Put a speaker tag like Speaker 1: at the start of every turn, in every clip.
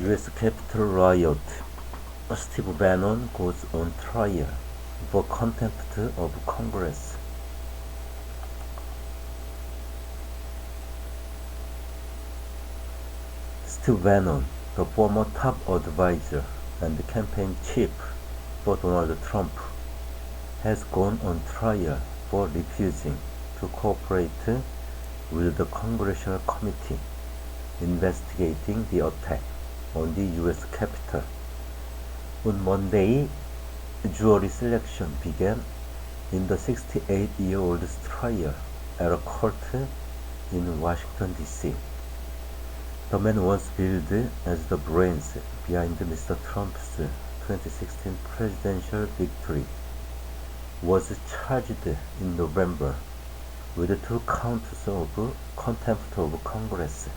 Speaker 1: U.S. Capitol riot. Steve Bannon goes on trial for contempt of Congress. Steve Bannon, the former top advisor and campaign chief for Donald Trump, has gone on trial for refusing to cooperate with the Congressional Committee investigating the attack on the U.S. Capitol. On Monday, jury selection began in the 68-year-old's trial at a court in Washington, D.C. The man was billed as the brains behind Mr. Trump's 2016 presidential victory, was charged in November with 2 counts of contempt of Congress.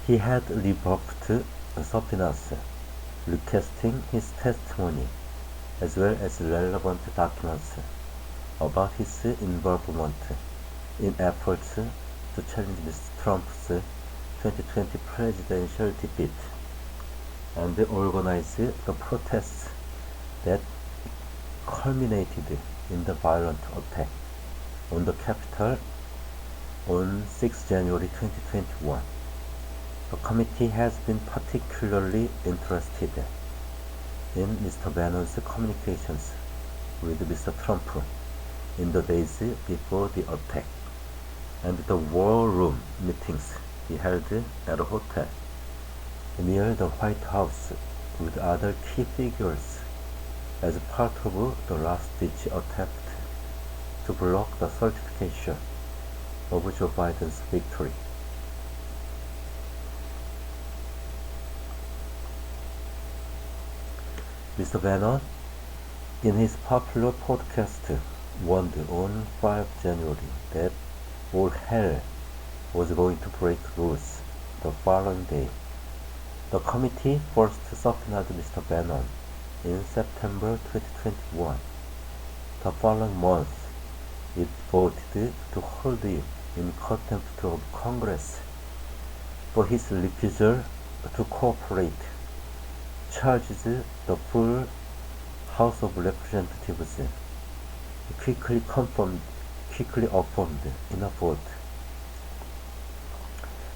Speaker 1: He had rebuffed subpoenas requesting his testimony as well as relevant documents about his involvement in efforts to challenge Mr. Trump's 2020 presidential defeat and organize the protests that culminated in the violent attack on the Capitol on 6 January 2021. The committee has been particularly interested in Mr. Bannon's communications with Mr. Trump in the days before the attack and the war room meetings he held at a hotel near the White House with other key figures as part of the last-ditch attempt to block the certification of Joe Biden's victory. Mr. Bannon, in his popular podcast, warned on 5 January that all hell was going to break loose the following day. The committee first subpoenaed Mr. Bannon in September 2021. The following month, it voted to hold him in contempt of Congress for his refusal to cooperate, charges the full House of Representatives quickly affirmed in a vote.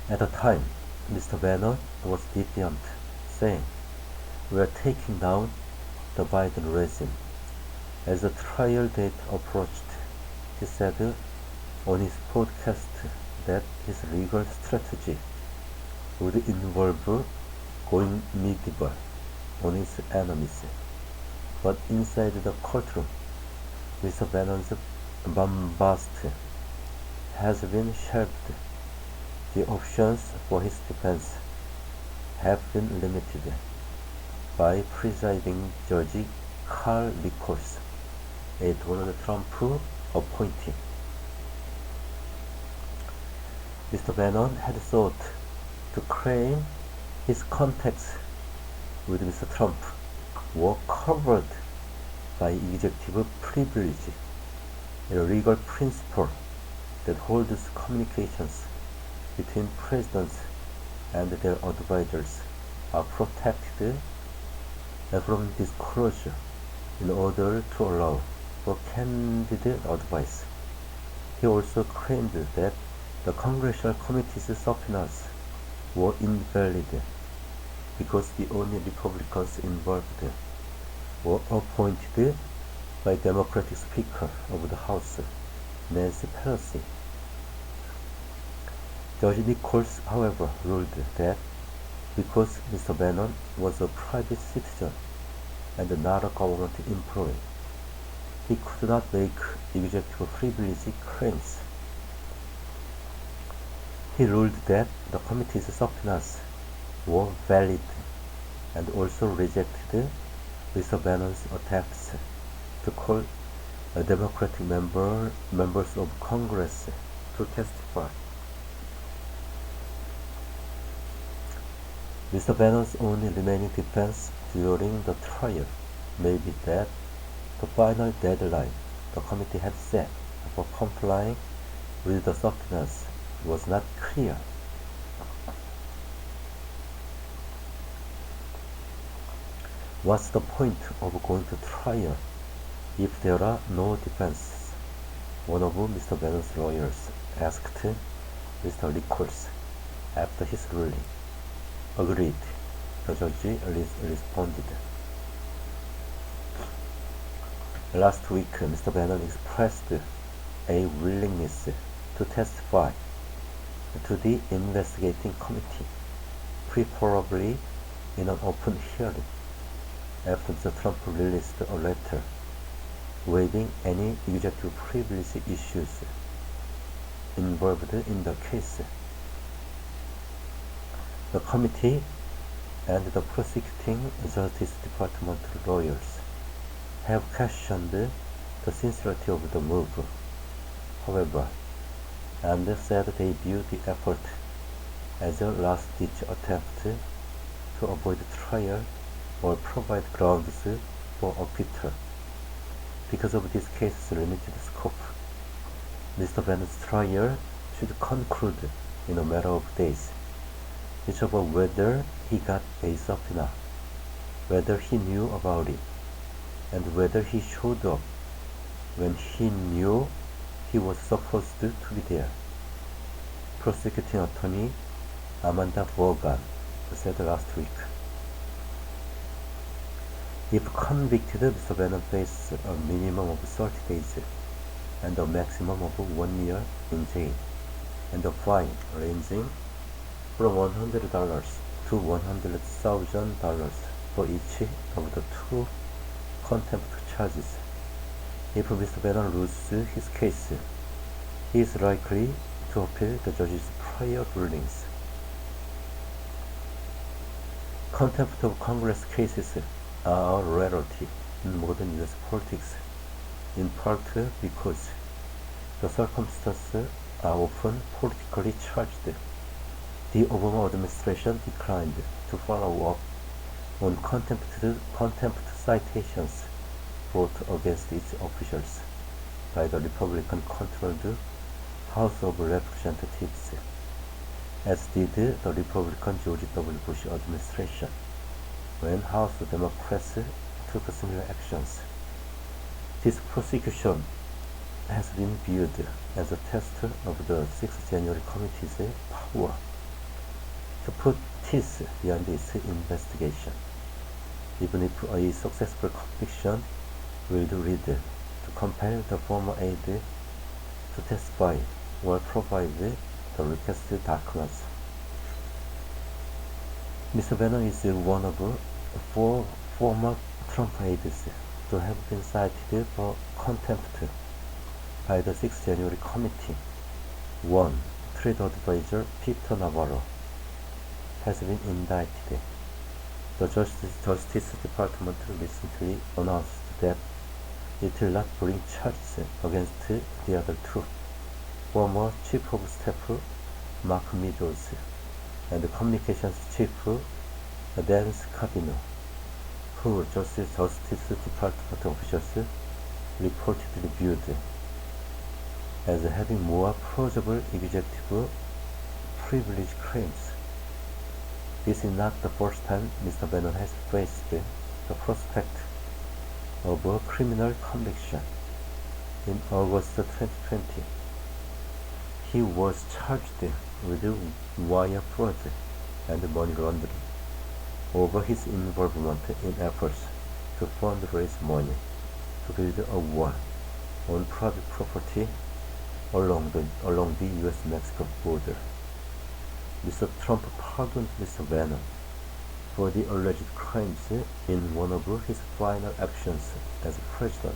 Speaker 1: At the time, Mr. Bannon was defiant, saying, "We are taking down the Biden regime." As the trial date approached, he said on his podcast that his legal strategy would involve going medieval on his enemies. But inside the courtroom, Mr. Bannon's bombast has been shelved. The options for his defense have been limited by presiding Judge Carl Nichols, a Donald Trump appointee. Mr. Bannon had sought to claim his contacts with Mr. Trump were covered by executive privilege, a legal principle that holds communications between presidents and their advisors are protected from disclosure in order to allow for candid advice. He also claimed that the Congressional Committee's subpoenas were invalid because the only Republicans involved were appointed by Democratic Speaker of the House, Nancy Pelosi. Judge Nichols, however, ruled that because Mr. Bannon was a private citizen and not a government employee, he could not make executive privilege claims. He ruled that the committee's subpoenas were valid and also rejected Mr. Bannon's attempts to call Democratic members of Congress to testify. Mr. Bannon's only remaining defense during the trial may be that the final deadline the committee had set for complying with the subpoenas was not clear. What's the point of going to trial if there are no defenses? One of Mr. Bannon's lawyers asked Mr. Nichols after his ruling. Agreed, the judge responded. Last week, Mr. Bannon expressed a willingness to testify to the investigating committee, preferably in an open hearing, after Mr. Trump released a letter waiving any executive privilege issues involved in the case. The committee and the prosecuting Justice Department lawyers have questioned the sincerity of the move, however, and said they view the effort as a last-ditch attempt to avoid trial or provide grounds for acquittal. Because of this case's limited scope, Mr. Bannon's trial should conclude in a matter of days. It's about whether he got a subpoena, whether he knew about it, and whether he showed up when he knew he was supposed to be there. Prosecuting attorney Amanda Vaughan said last week. If convicted, Mr. Bannon faces a minimum of 30 days and a maximum of 1 year in jail, and a fine ranging from $100 to $100,000 for each of the 2 contempt charges. If Mr. Bannon loses his case, he is likely to appeal the judge's prior rulings. Contempt of Congress cases are a rarity in modern U.S. politics, in part because the circumstances are often politically charged. The Obama administration declined to follow up on contempt citations brought against its officials by the Republican-controlled House of Representatives, as did the Republican George W. Bush administration when House Democrats took similar actions. This prosecution has been viewed as a test of the 6th January Committee's power to put teeth behind its investigation, even if a successful conviction will lead to compel the former aide to testify or provide the requested documents. Mr. Bannon is one of 4 former Trump aides to have been cited for contempt by the 6th January Committee. 1. Trade advisor Peter Navarro has been indicted. The Justice Department recently announced that it will not bring charges against the other 2, former Chief of Staff Mark Meadows and Communications Chief Dan Scavino, who Justice Department officials reportedly viewed as having more plausible executive privilege claims. This is not the first time Mr. Bannon has faced the prospect of a criminal conviction. In August 2020, he was charged with wire fraud and money laundering over his involvement in efforts to fundraise money to build a wall on private property along the US-Mexico border. Mr. Trump pardoned Mr. Bannon for the alleged crimes in one of his final actions as president.